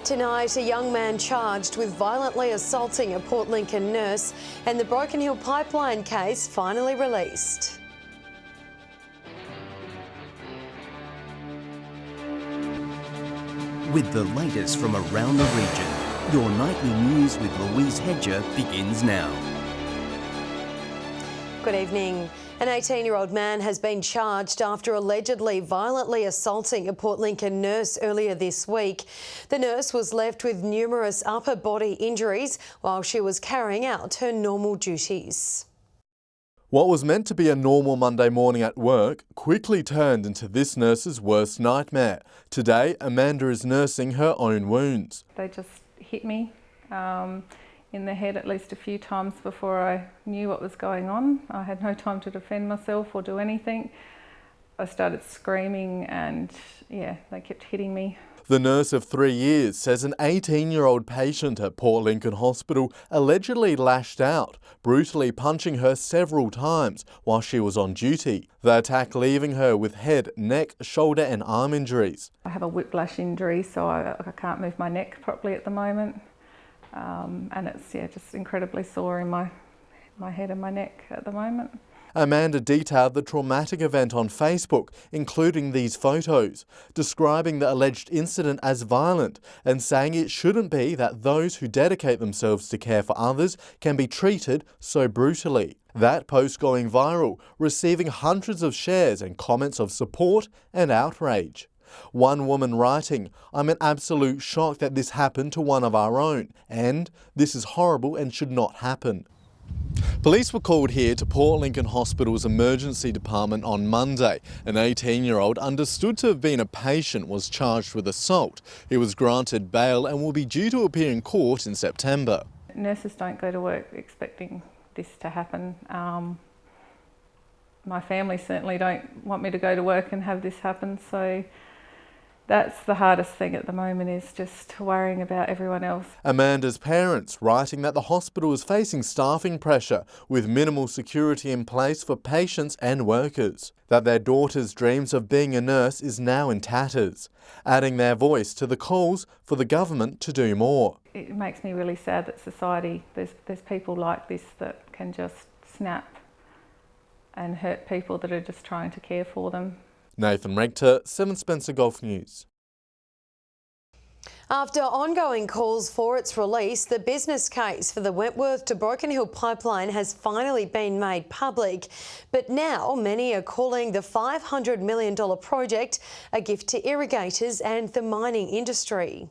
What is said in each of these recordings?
Tonight, a young man charged with violently assaulting a Port Lincoln nurse, and the Broken Hill pipeline case finally released. With the latest from around the region, your nightly news with Louise Hedger begins now. Good evening. An 18-year-old man has been charged after allegedly violently assaulting a Port Lincoln nurse earlier this week. The nurse was left with numerous upper body injuries while she was carrying out her normal duties. What was meant to be a normal Monday morning at work quickly turned into this nurse's worst nightmare. Today, Amanda is nursing her own wounds. They just hit me in the head at least a few times before I knew what was going on. I had no time to defend myself or do anything. I started screaming and they kept hitting me. The nurse of 3 years says an 18-year-old patient at Port Lincoln Hospital allegedly lashed out, brutally punching her several times while she was on duty. The attack leaving her with head, neck, shoulder and arm injuries. I have a whiplash injury, so I can't move my neck properly at the moment. And it's just incredibly sore in my head and my neck at the moment. Amanda detailed the traumatic event on Facebook, including these photos, describing the alleged incident as violent and saying it shouldn't be that those who dedicate themselves to care for others can be treated so brutally. That post going viral, receiving hundreds of shares and comments of support and outrage. One woman writing, "I'm in absolute shock that this happened to one of our own, and this is horrible and should not happen." Police were called here to Port Lincoln Hospital's emergency department on Monday. An 18-year-old understood to have been a patient was charged with assault. He was granted bail and will be due to appear in court in September. Nurses don't go to work expecting this to happen. My family certainly don't want me to go to work and have this happen, so that's the hardest thing at the moment, is just worrying about everyone else. Amanda's parents writing that the hospital is facing staffing pressure with minimal security in place for patients and workers. That their daughter's dreams of being a nurse is now in tatters, adding their voice to the calls for the government to do more. It makes me really sad that society, there's people like this that can just snap and hurt people that are just trying to care for them. Nathan Rector, 7 Spencer Golf News. After ongoing calls for its release, the business case for the Wentworth to Broken Hill pipeline has finally been made public. But now many are calling the $500 million project a gift to irrigators and the mining industry.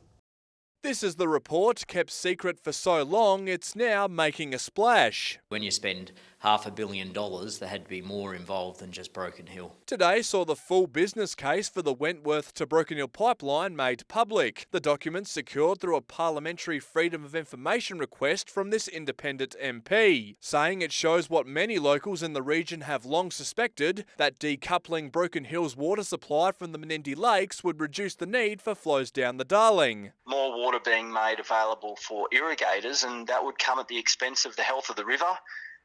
This is the report kept secret for so long, it's now making a splash. When you spend $500 million, there had to be more involved than just Broken Hill. Today saw the full business case for the Wentworth to Broken Hill pipeline made public. The documents secured through a parliamentary freedom of information request from this independent MP, saying it shows what many locals in the region have long suspected, that decoupling Broken Hill's water supply from the Menindee Lakes would reduce the need for flows down the Darling. More water being made available for irrigators, and that would come at the expense of the health of the river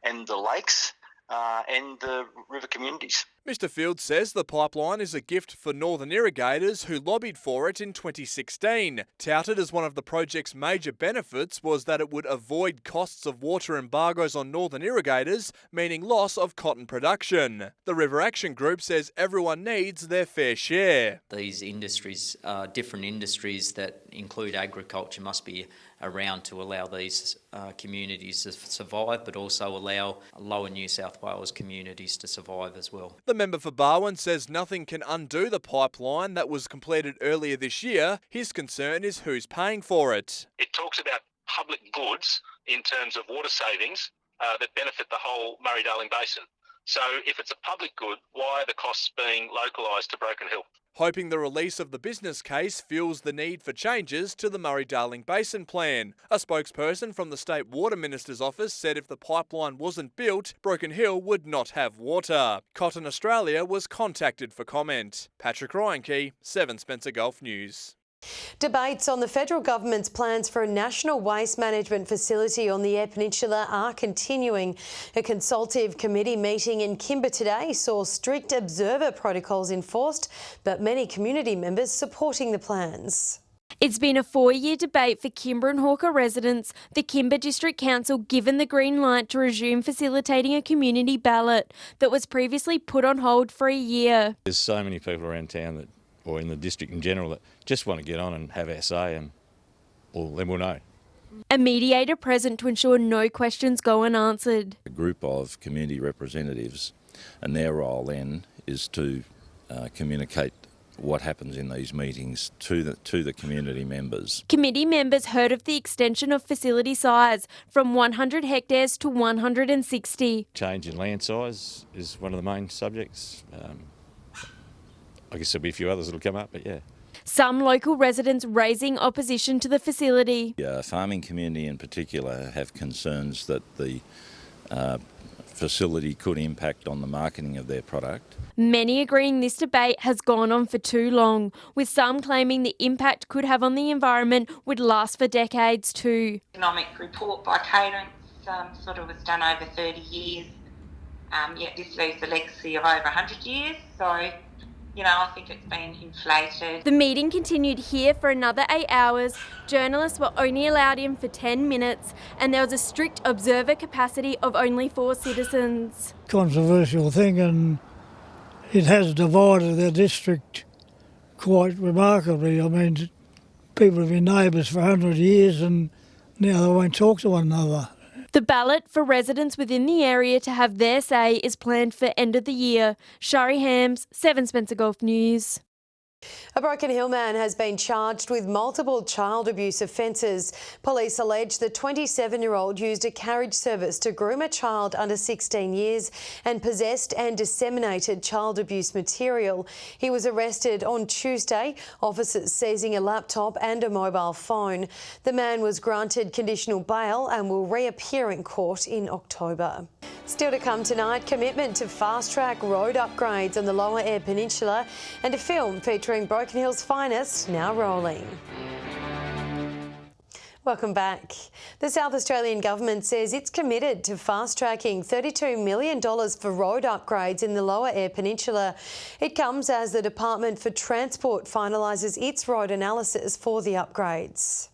and the lakes and the river communities. Mr Fields says the pipeline is a gift for northern irrigators who lobbied for it in 2016. Touted as one of the project's major benefits was that it would avoid costs of water embargoes on northern irrigators, meaning loss of cotton production. The River Action Group says everyone needs their fair share. These industries, different industries that include agriculture, must be around to allow these communities to survive, but also allow lower New South Wales communities to survive as well. The member for Barwon says nothing can undo the pipeline that was completed earlier this year. His concern is who's paying for it. It talks about public goods in terms of water savings that benefit the whole Murray-Darling Basin. So if it's a public good, why are the costs being localised to Broken Hill? Hoping the release of the business case fuels the need for changes to the Murray-Darling Basin Plan. A spokesperson from the State Water Minister's office said if the pipeline wasn't built, Broken Hill would not have water. Cotton Australia was contacted for comment. Patrick Ryankey, 7 Spencer Golf News. Debates on the federal government's plans for a national waste management facility on the Eyre Peninsula are continuing. A consultative committee meeting in Kimber today saw strict observer protocols enforced, but many community members supporting the plans. It's been a 4-year debate for Kimber and Hawker residents, the Kimber District Council given the green light to resume facilitating a community ballot that was previously put on hold for a year. There's so many people around town that, or in the district in general, that just want to get on and have our say, and then we'll know. A mediator present to ensure no questions go unanswered. A group of community representatives, and their role then is to communicate what happens in these meetings to the community members. Committee members heard of the extension of facility size from 100 hectares to 160. Change in land size is one of the main subjects. I guess there'll be a few others that'll come up, but yeah. Some local residents raising opposition to the facility. The farming community in particular have concerns that the facility could impact on the marketing of their product. Many agreeing this debate has gone on for too long, with some claiming the impact could have on the environment would last for decades too. Economic report by Cadence sort of was done over 30 years, yet this leaves a legacy of over 100 years, so I think it's been inflated. The meeting continued here for another 8 hours. Journalists were only allowed in for 10 minutes and there was a strict observer capacity of only 4 citizens. Controversial thing, and it has divided the district quite remarkably. I mean, people have been neighbours for 100 years and now they won't talk to one another. The ballot for residents within the area to have their say is planned for end of the year. Shari Hams, 7 Spencer Gulf News. A Broken Hill man has been charged with multiple child abuse offences. Police allege the 27-year-old used a carriage service to groom a child under 16 years and possessed and disseminated child abuse material. He was arrested on Tuesday, officers seizing a laptop and a mobile phone. The man was granted conditional bail and will reappear in court in October. Still to come tonight, commitment to fast-track road upgrades on the Lower Eyre Peninsula and a film featuring Broken Hill's finest now rolling. Welcome back. The South Australian Government says it's committed to fast-tracking $32 million for road upgrades in the Lower Eyre Peninsula. It comes as the Department for Transport finalises its road analysis for the upgrades.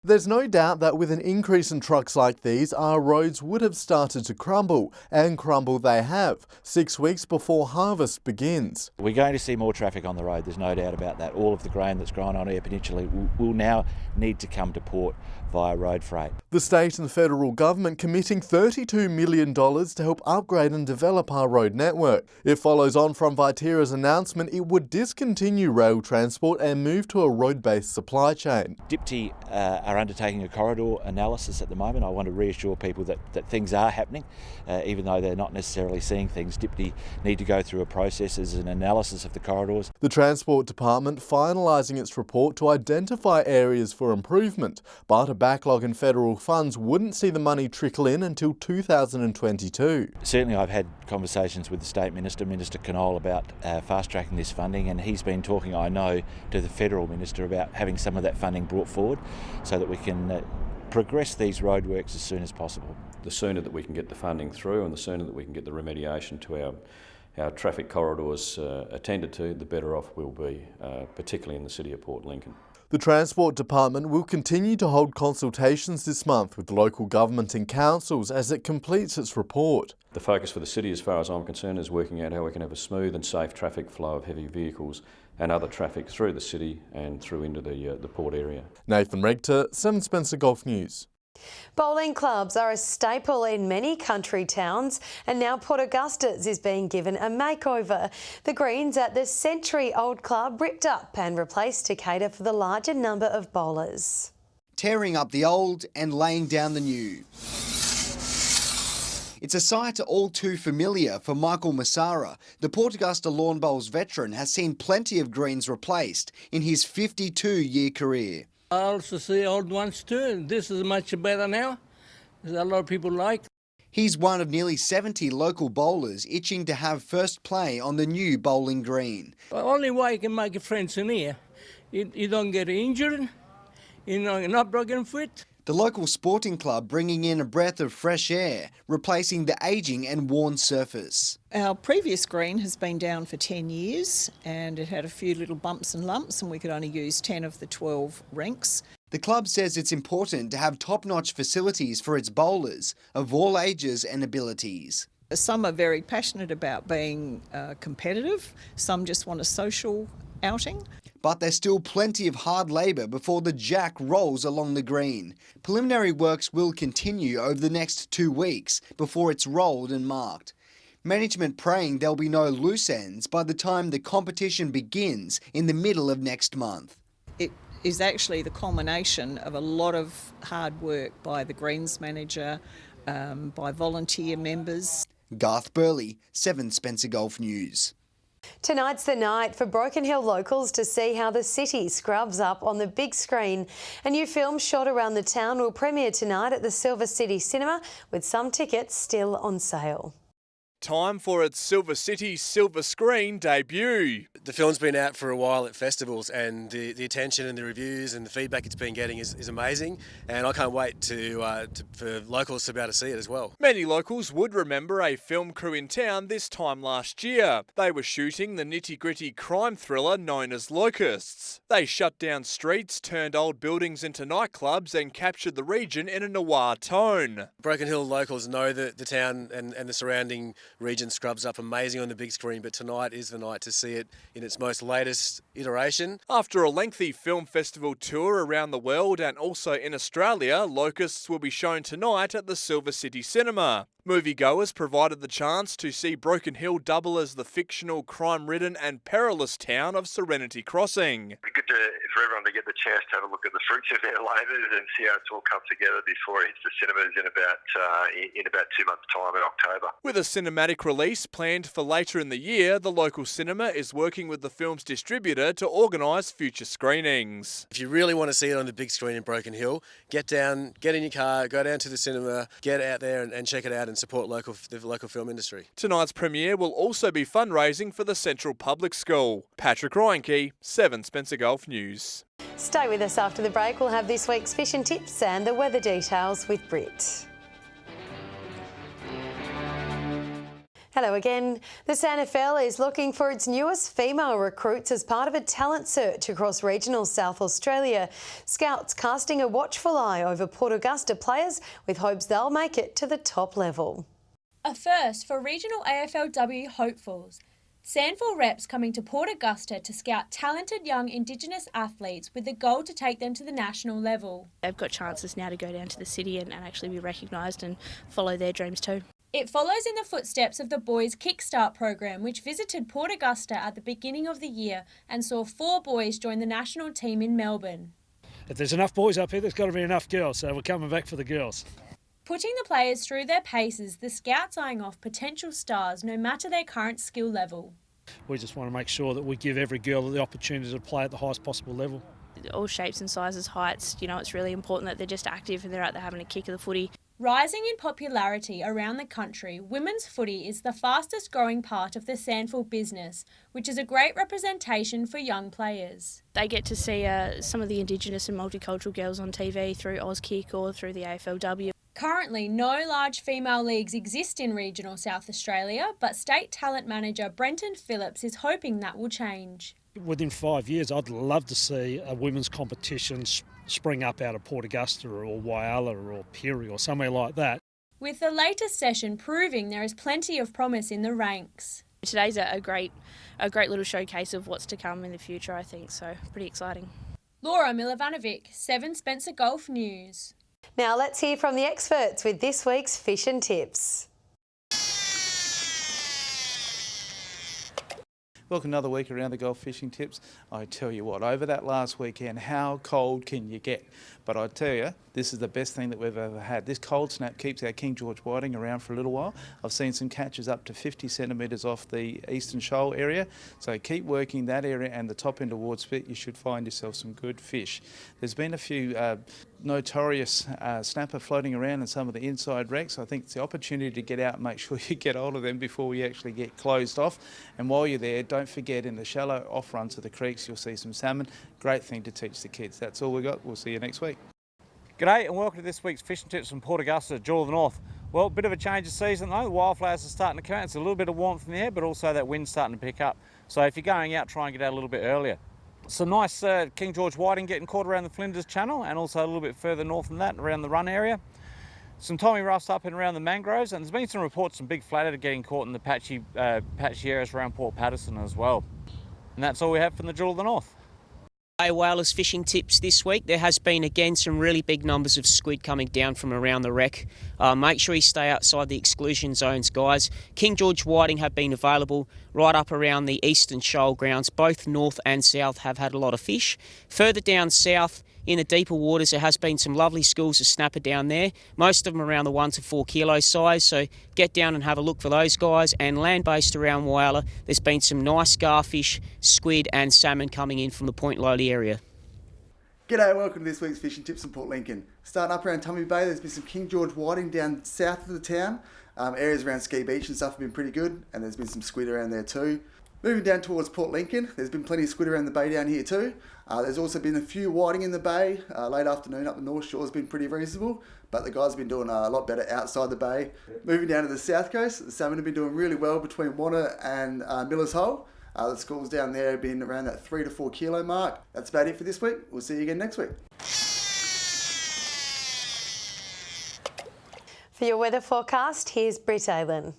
There's no doubt that with an increase in trucks like these, our roads would have started to crumble, and crumble they have, 6 weeks before harvest begins. We're going to see more traffic on the road, there's no doubt about that. All of the grain that's grown on Eyre Peninsula will now need to come to port via road freight. The state and federal government committing $32 million to help upgrade and develop our road network. It follows on from Viterra's announcement it would discontinue rail transport and move to a road-based supply chain. DPTI are undertaking a corridor analysis at the moment. I want to reassure people that things are happening, even though they're not necessarily seeing things. DPTI need to go through a process as an analysis of the corridors. The Transport Department finalising its report to identify areas for improvement, but a backlog in federal funds wouldn't see the money trickle in until 2022. Certainly I've had conversations with the State Minister, Minister Knoll, about fast-tracking this funding, and he's been talking, I know, to the Federal Minister about having some of that funding brought forward so that we can progress these roadworks as soon as possible. The sooner that we can get the funding through and the sooner that we can get the remediation to our traffic corridors attended to, the better off we'll be, particularly in the city of Port Lincoln. The Transport Department will continue to hold consultations this month with local government and councils as it completes its report. The focus for the city, as far as I'm concerned, is working out how we can have a smooth and safe traffic flow of heavy vehicles and other traffic through the city and through into the port area. Nathan Regter, 7 Spencer Golf News. Bowling clubs are a staple in many country towns, and now Port Augusta's is being given a makeover. The greens at the century-old club ripped up and replaced to cater for the larger number of bowlers. Tearing up the old and laying down the new. It's a sight all too familiar for Michael Massara. The Port Augusta Lawn Bowls veteran has seen plenty of greens replaced in his 52-year career. I also see old ones too. This is much better now. There's a lot of people like. He's one of nearly 70 local bowlers itching to have first play on the new bowling green. The only way you can make friends in here, you don't get injured, you're not broken foot. The local sporting club bringing in a breath of fresh air, replacing the ageing and worn surface. Our previous green has been down for 10 years and it had a few little bumps and lumps and we could only use 10 of the 12 rinks. The club says it's important to have top-notch facilities for its bowlers of all ages and abilities. Some are very passionate about being competitive, some just want a social outing. But there's still plenty of hard labour before the jack rolls along the green. Preliminary works will continue over the next 2 weeks before it's rolled and marked. Management praying there'll be no loose ends by the time the competition begins in the middle of next month. It is actually the culmination of a lot of hard work by the Greens manager, by volunteer members. Garth Burley, 7 Spencer Golf News. Tonight's the night for Broken Hill locals to see how the city scrubs up on the big screen. A new film shot around the town will premiere tonight at the Silver City Cinema, with some tickets still on sale. Time for its Silver City Silver Screen debut. The film's been out for a while at festivals, and the attention and the reviews and the feedback it's been getting is amazing, and I can't wait for locals to be able to see it as well. Many locals would remember a film crew in town this time last year. They were shooting the nitty-gritty crime thriller known as Locusts. They shut down streets, turned old buildings into nightclubs and captured the region in a noir tone. Broken Hill locals know that the town and the surrounding region scrubs up amazing on the big screen, but tonight is the night to see it in its most latest iteration. After a lengthy film festival tour around the world and also in Australia, Locusts will be shown tonight at the Silver City Cinema. Moviegoers provided the chance to see Broken Hill double as the fictional, crime-ridden and perilous town of Serenity Crossing. It'd be good for everyone to get the chance to have a look at the fruits of their labours and see how it's all come together before it hits the cinemas in about 2 months' time in October. With a cinematic release planned for later in the year, the local cinema is working with the film's distributor to organise future screenings. If you really want to see it on the big screen in Broken Hill, get down, get in your car, go down to the cinema, get out there and check it out and support the local film industry. Tonight's premiere will also be fundraising for the Central Public School. Patrick Reinke, 7 Spencer Golf News. Stay with us after the break. We'll have this week's fish and tips and the weather details with Britt. Hello again. The SANFL is looking for its newest female recruits as part of a talent search across regional South Australia. Scouts casting a watchful eye over Port Augusta players with hopes they'll make it to the top level. A first for regional AFLW hopefuls. SANFL reps coming to Port Augusta to scout talented young Indigenous athletes with the goal to take them to the national level. They've got chances now to go down to the city and actually be recognised and follow their dreams too. It follows in the footsteps of the Boys Kickstart program, which visited Port Augusta at the beginning of the year and saw 4 boys join the national team in Melbourne. If there's enough boys up here, there's got to be enough girls, so we're coming back for the girls. Putting the players through their paces, the Scouts eyeing off potential stars no matter their current skill level. We just want to make sure that we give every girl the opportunity to play at the highest possible level. All shapes and sizes, heights, it's really important that they're just active and they're out there having a kick of the footy. Rising in popularity around the country, women's footy is the fastest growing part of the SANFL business, which is a great representation for young players. They get to see some of the Indigenous and multicultural girls on TV through Auskick or through the AFLW. Currently, no large female leagues exist in regional South Australia, but State Talent Manager Brenton Phillips is hoping that will change. Within 5 years, I'd love to see a women's competition spring up out of Port Augusta or Whyalla or Peary or somewhere like that. With the latest session proving there is plenty of promise in the ranks. Today's a great little showcase of what's to come in the future, I think, so pretty exciting. Laura Milovanovic, 7 Spencer Golf News. Now let's hear from the experts with this week's Fish and Tips. Welcome another week around the Golf Fishing Tips. I tell you what, over that last weekend, how cold can you get? But I tell you, this is the best thing that we've ever had. This cold snap keeps our King George whiting around for a little while. I've seen some catches up to 50 centimetres off the Eastern Shoal area. So keep working that area and the top end of Ward Spit. You should find yourself some good fish. There's been a few notorious snapper floating around in some of the inside wrecks. I think it's the opportunity to get out and make sure you get hold of them before we actually get closed off. And while you're there, don't forget in the shallow off runs of the creeks, you'll see some salmon. Great thing to teach the kids. That's all we got. We'll see you next week. G'day and welcome to this week's Fishing Tips from Port Augusta, Jewel of the North. Well, a bit of a change of season though. The wildflowers are starting to come out. It's a little bit of warmth in the air, but also that wind's starting to pick up. So if you're going out, try and get out a little bit earlier. Some nice King George whiting getting caught around the Flinders Channel and also a little bit further north than that, around the Run area. Some Tommy Ruffs up and around the mangroves, and there's been some reports some big flathead getting caught in the patchy areas around Port Patterson as well. And that's all we have from the Jewel of the North. Whalers fishing tips this week. There has been again some really big numbers of squid coming down from around the wreck. Make sure you stay outside the exclusion zones, guys. King George whiting have been available right up around the eastern shoal grounds. Both north and south have had a lot of fish. Further down south in the deeper waters, there has been some lovely schools of snapper down there. Most of them around the 1 to 4 kilo size, so get down and have a look for those guys. And land-based around Whyalla, there's been some nice garfish, squid and salmon coming in from the Point Lowly area. G'day, welcome to this week's Fishing Tips in Port Lincoln. Starting up around Tumby Bay, there's been some King George whiting down south of the town. Areas around Ski Beach and stuff have been pretty good, and there's been some squid around there too. Moving down towards Port Lincoln, there's been plenty of squid around the bay down here too. There's also been a few whiting in the bay. Late afternoon up the North Shore has been pretty reasonable, but the guys have been doing a lot better outside the bay. Moving down to the south coast, the salmon have been doing really well between Wanna and Miller's Hole. The schools down there have been around that 3 to 4 kilo mark. That's about it for this week. We'll see you again next week. For your weather forecast, here's Britt Aylen.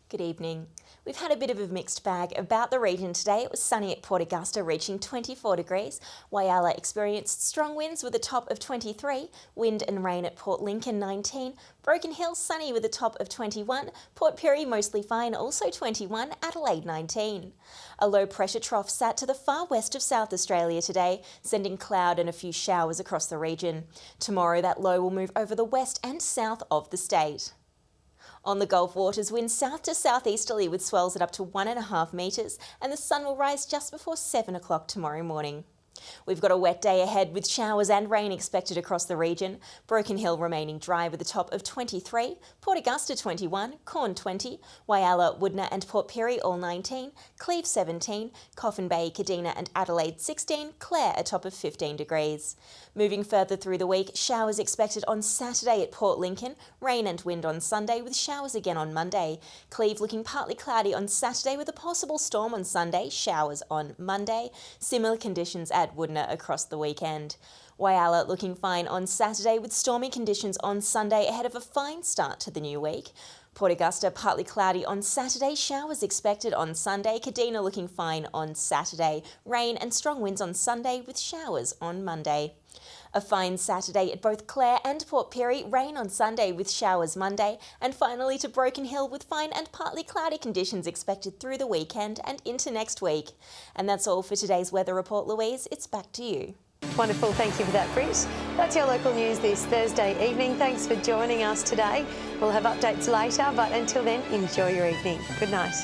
Good evening. We've had a bit of a mixed bag about the region today. It was sunny at Port Augusta, reaching 24 degrees. Whyalla experienced strong winds with a top of 23. Wind and rain at Port Lincoln, 19. Broken Hill, sunny with a top of 21. Port Pirie, mostly fine, also 21. Adelaide, 19. A low pressure trough sat to the far west of South Australia today, sending cloud and a few showers across the region. Tomorrow, that low will move over the west and south of the state. On the Gulf waters, winds south to southeasterly with swells at up to 1.5 metres, and the sun will rise just before 7 o'clock tomorrow morning. We've got a wet day ahead with showers and rain expected across the region. Broken Hill remaining dry with a top of 23, Port Augusta 21, Corn 20, Whyalla, Woodner and Port Pirie all 19, Cleve 17, Coffin Bay, Kadina and Adelaide 16, Clare a top of 15 degrees. Moving further through the week, showers expected on Saturday at Port Lincoln, rain and wind on Sunday with showers again on Monday. Cleve looking partly cloudy on Saturday with a possible storm on Sunday, showers on Monday. Similar conditions at Woodner across the weekend. Whyalla looking fine on Saturday with stormy conditions on Sunday ahead of a fine start to the new week. Port Augusta partly cloudy on Saturday, showers expected on Sunday. Kadina looking fine on Saturday. Rain and strong winds on Sunday with showers on Monday. A fine Saturday at both Clare and Port Pirie, rain on Sunday with showers Monday, and finally to Broken Hill with fine and partly cloudy conditions expected through the weekend and into next week. And that's all for today's weather report, Louise. It's back to you. Wonderful, thank you for that, Britt. That's your local news this Thursday evening. Thanks for joining us today. We'll have updates later, but until then, enjoy your evening. Good night.